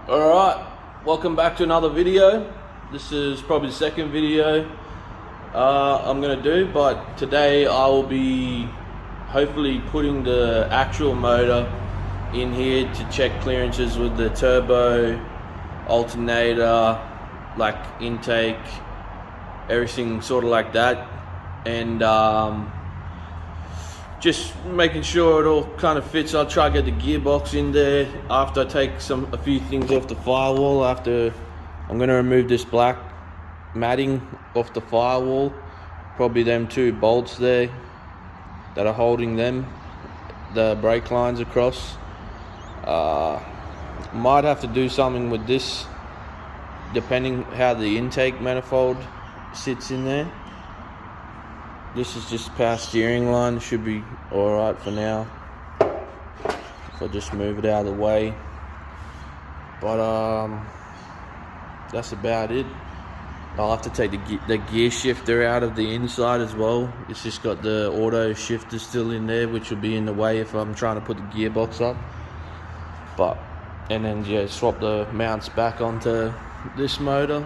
Alright, welcome back to another video. This is probably the second video I'm going to do, but today I will be hopefully putting the actual motor in here to check clearances with the turbo, alternator, like intake, everything sort of like that, and just making sure it all kind of fits. I'll try to get the gearbox in there after I take a few things off the firewall. I'm going to remove this black matting off the firewall, probably them two bolts there that are holding the brake lines across. Might have to do something with this depending how the intake manifold sits in there. This is just power steering line, should be alright for now if I just move it out of the way. But that's about it. I'll have to take the gear shifter out of the inside as well. It's just got the auto shifter still in there, which will be in the way if I'm trying to put the gearbox up. And then swap the mounts back onto this motor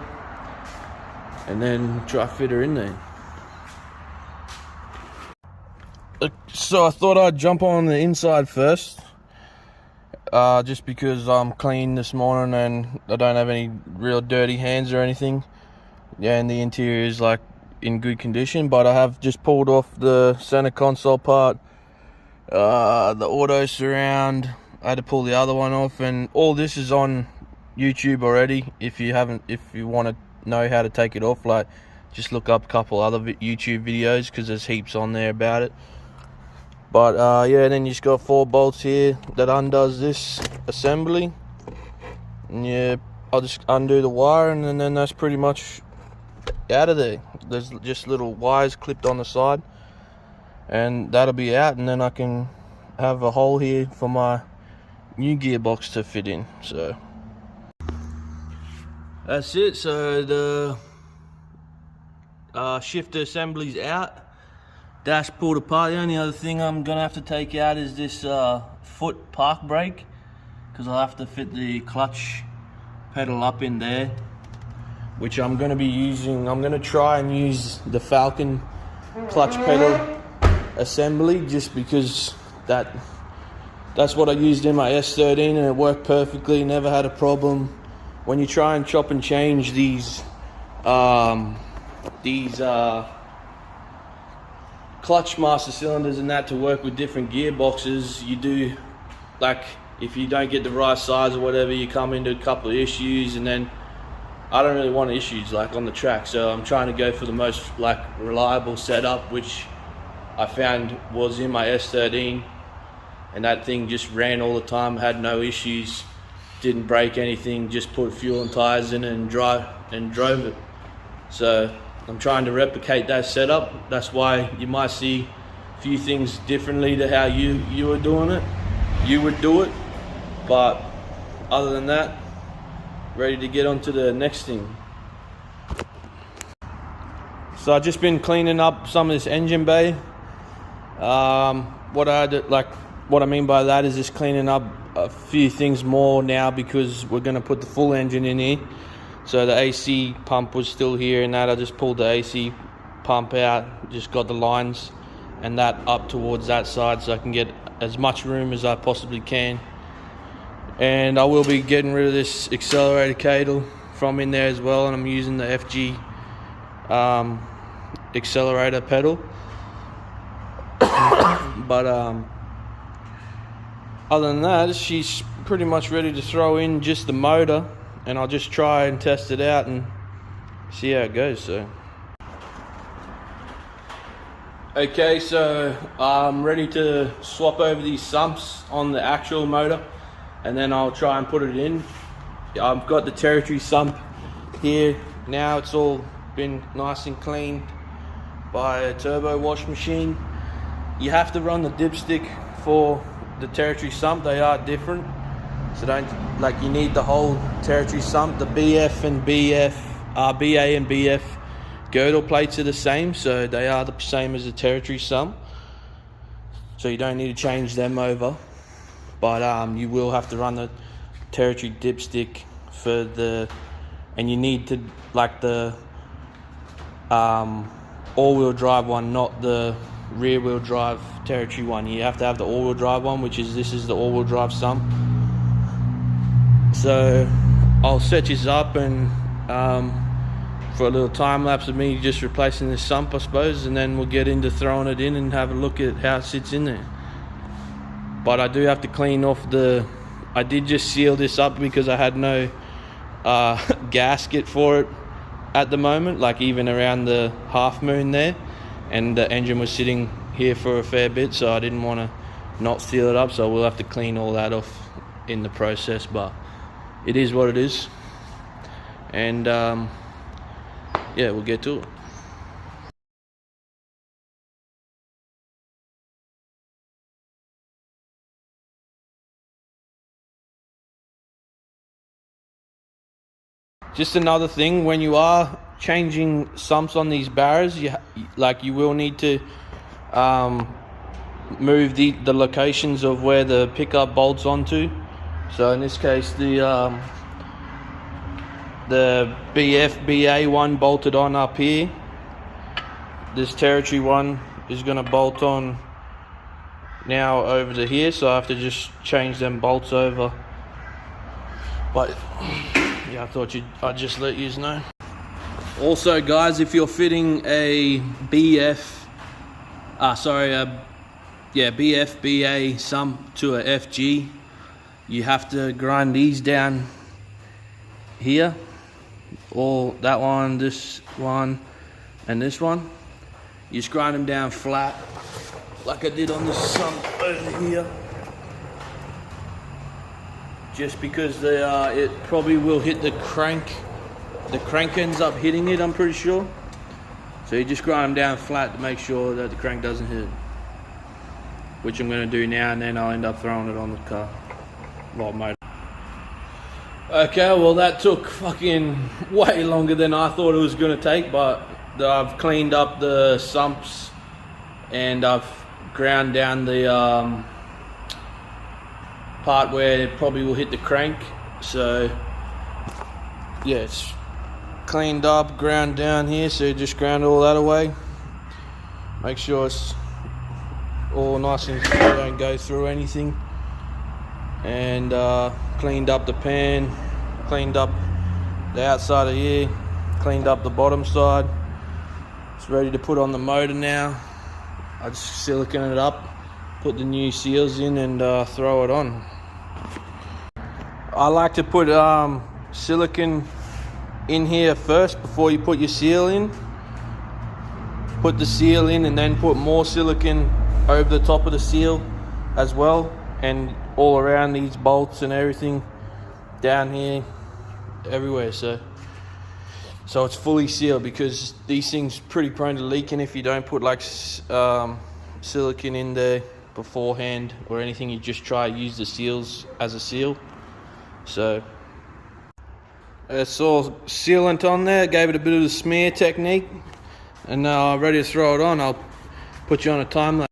and then try fit her in there. So I thought I'd jump on the inside first, just because I'm clean this morning and I don't have any real dirty hands or anything. Yeah, and the interior is like in good condition, but I have just pulled off the center console part, the auto surround. I had to pull the other one off, and all this is on YouTube already. If you want to know how to take it off, like just look up a couple other YouTube videos because there's heaps on there about it. But yeah, then you just got 4 bolts here that undoes this assembly. And yeah, I'll just undo the wire, and then that's pretty much out of there. There's just little wires clipped on the side, and that'll be out, and then I can have a hole here for my new gearbox to fit in. So that's it. So the shifter assembly's out. Dash pulled apart. The only other thing I'm gonna have to take out is this foot park brake, because I'll have to fit the clutch pedal up in there, which I'm gonna be using. I'm gonna try and use the Falcon clutch pedal assembly, just because that's what I used in my S13 and it worked perfectly. Never had a problem. When you try and chop and change these clutch master cylinders and that to work with different gearboxes, you do, like, if you don't get the right size or whatever, you come into a couple of issues, and then I don't really want issues like on the track, so I'm trying to go for the most like reliable setup, which I found was in my S13, and that thing just ran all the time, had no issues, didn't break anything, just put fuel and tires in and drove it. So I'm trying to replicate that setup. That's why you might see a few things differently to how you were doing it. You would do it. But other than that, ready to get on to the next thing. So I've just been cleaning up some of this engine bay. What I mean by that is just cleaning up a few things more now, because we're going to put the full engine in here. So the AC pump was still here, and that I just pulled the AC pump out, just got the lines and that up towards that side so I can get as much room as I possibly can. And I will be getting rid of this accelerator cable from in there as well, and I'm using the FG accelerator pedal. But other than that, she's pretty much ready to throw in just the motor, and I'll just try and test it out and see how it goes. So okay, so I'm ready to swap over these sumps on the actual motor, and then I'll try and put it in. I've got the territory sump here now. It's all been nice and cleaned by a turbo wash machine. You have to run the dipstick for the territory sump. They are different, so you need the whole territory sump. The BA and BF girdle plates are the same, so they are the same as the territory sump, so you don't need to change them over. But you will have to run the territory dipstick for the, and you need to like the all-wheel drive one, not the rear-wheel drive territory one. You have to have the all-wheel drive one, which is, this is the all-wheel drive Sump. So I'll set this up and for a little time lapse of me just replacing this Sump, I suppose, and then we'll get into throwing it in and have a look at how it sits in there. But I do have to clean off the, I did just seal this up because I had no gasket for it at the moment, like even around the half moon there, and the engine was sitting here for a fair bit, so I didn't want to not seal it up, so we'll have to clean all that off in the process, but it is what it is. And yeah, we'll get to it. Just another thing, when you are changing sumps on these barras, you will need to move the locations of where the pickup bolts onto. So in this case, the BA one bolted on up here. This territory one is going to bolt on now over to here, so I have to just change them bolts over. But yeah, I thought I'd just let you know. Also guys, if you're fitting a BF BA Sump to a FG, you have to grind these down here, or that one, this one, and this one. You just grind them down flat like I did on the Sump over here, just because they are, it probably will hit the crank. The crank ends up hitting it, I'm pretty sure. So you just grind them down flat to make sure that the crank doesn't hit it, which I'm going to do now, and then I'll end up throwing it on the car. Motor. Okay, well that took fucking way longer than I thought it was going to take, but I've cleaned up the sumps and I've ground down the part where it probably will hit the crank. So yeah, it's cleaned up, ground down here, so you just ground all that away. Make sure it's all nice and clear, don't go through anything. And cleaned up the pan, cleaned up the outside of here, cleaned up the bottom side. It's ready to put on the motor now. I just silicone it up, put the new seals in, and throw it on. I like to put silicone in here first before you put your seal in. Put the seal in and then put more silicone over the top of the seal as well, and all around these bolts and everything, down here, everywhere, so it's fully sealed, because these things pretty prone to leaking if you don't put like silicone in there beforehand or anything. You just try to use the seals as a seal. So it's all sealant on there, gave it a bit of the smear technique, and now I'm ready to throw it on. I'll put you on a time lapse.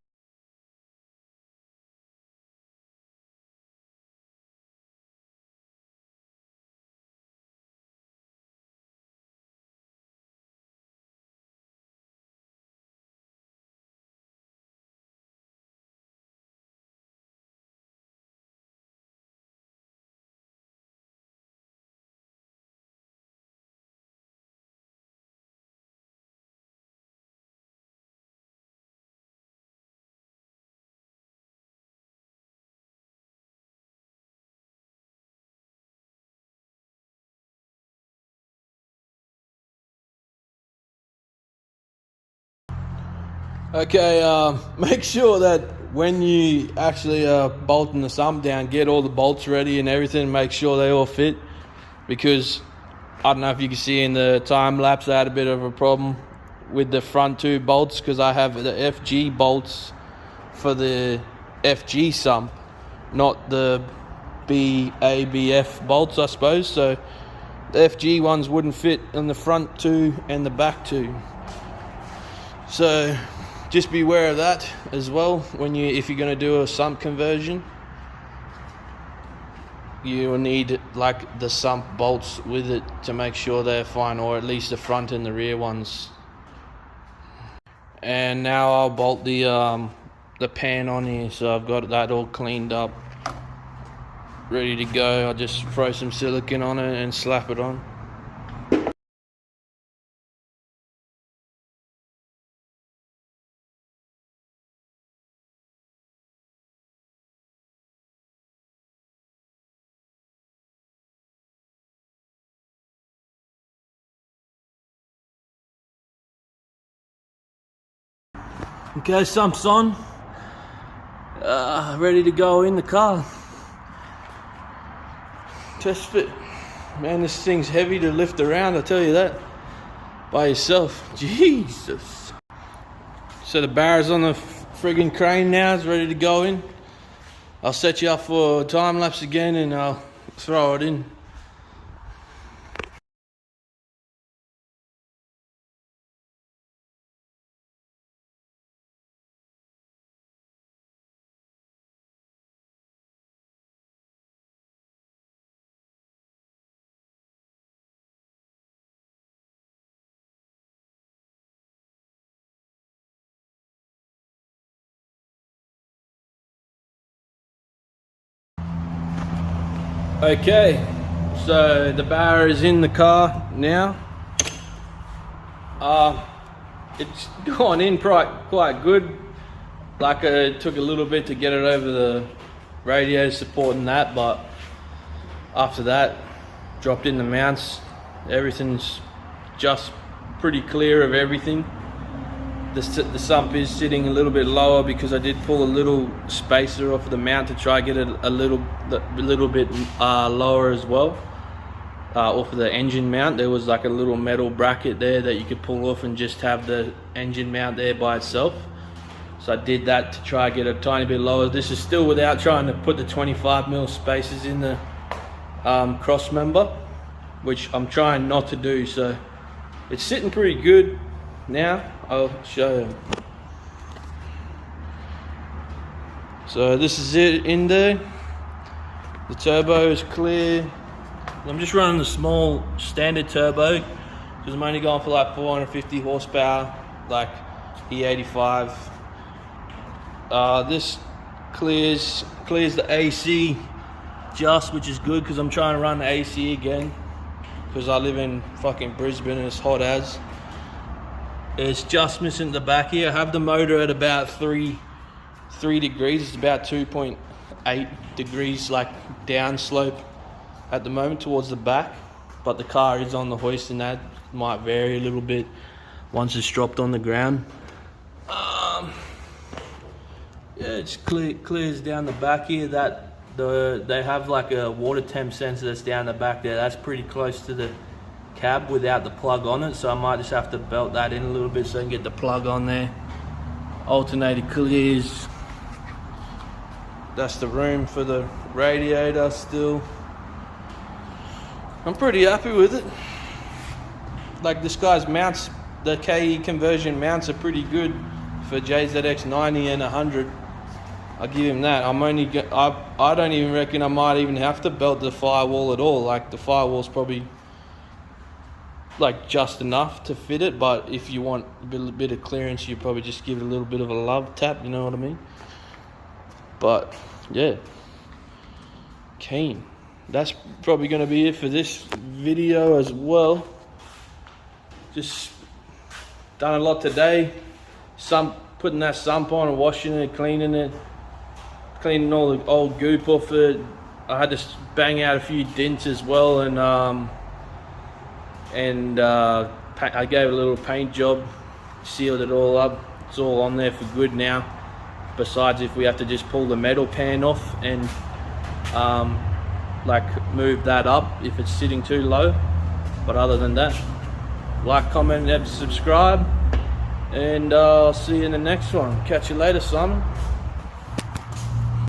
Okay, make sure that when you actually are bolting the sump down, get all the bolts ready and everything, make sure they all fit, because I don't know if you can see in the time lapse, I had a bit of a problem with the front two bolts, because I have the FG bolts for the FG sump, not the BABF bolts, I suppose. So the FG ones wouldn't fit in the front two and the back two. So just be aware of that as well if you're going to do a sump conversion. you will need like the sump bolts with it to make sure they're fine, or at least the front and the rear ones. And now I'll bolt the pan on here, so I've got that all cleaned up, ready to go. I'll just throw some silicone on it and slap it on. Okay, Sump's on. Ready to go in the car. Test fit. Man, this thing's heavy to lift around, I tell you that. By yourself. Jesus. So the barra's on the friggin' crane now, it's ready to go in. I'll set you up for a time lapse again and I'll throw it in. Okay, so the barra is in the car now. It's gone in quite good. Like it took a little bit to get it over the radiator support and that, but after that, dropped in the mounts. Everything's just pretty clear of everything. The sump is sitting a little bit lower because I did pull a little spacer off the mount to try to get it a little bit lower as well. Off of the engine mount, there was like a little metal bracket there that you could pull off and just have the engine mount there by itself. So I did that to try to get a tiny bit lower. This is still without trying to put the 25mm spacers in the cross member, which I'm trying not to do. So it's sitting pretty good now. I'll show you. So this is it in there. The turbo is clear. I'm just running the small standard turbo because I'm only going for like 450 horsepower, like E85. This clears the AC just, which is good because I'm trying to run the AC again because I live in fucking Brisbane and it's hot as. It's just missing the back here. I have the motor at about 3 degrees. It's about 2.8 degrees like down slope at the moment towards the back, but the car is on the hoist and that might vary a little bit once it's dropped on the ground. Yeah, it clears down the back here. They have like a water temp sensor that's down the back there. That's pretty close to the cab without the plug on it, so I might just have to belt that in a little bit so I can get the plug on there. Alternator clears. That's the room for the radiator still. I'm pretty happy with it. Like this guy's mounts, the KE conversion mounts are pretty good for JZX100 and 100. I'll give him that. I don't even reckon I might even have to belt the firewall at all. Like the firewall's probably like just enough to fit it, but if you want a bit of clearance, you probably just give it a little bit of a love tap, you know what I mean? But yeah, keen. That's probably going to be it for this video as well. Just done a lot today. Putting that sump on and washing it, cleaning all the old goop off it. I had to bang out a few dents as well, and I gave it a little paint job, sealed it all up. It's all on there for good now. Besides, if we have to just pull the metal pan off and like move that up if it's sitting too low. But other than that, like, comment, and subscribe, and I'll see you in the next one. Catch you later, Simon.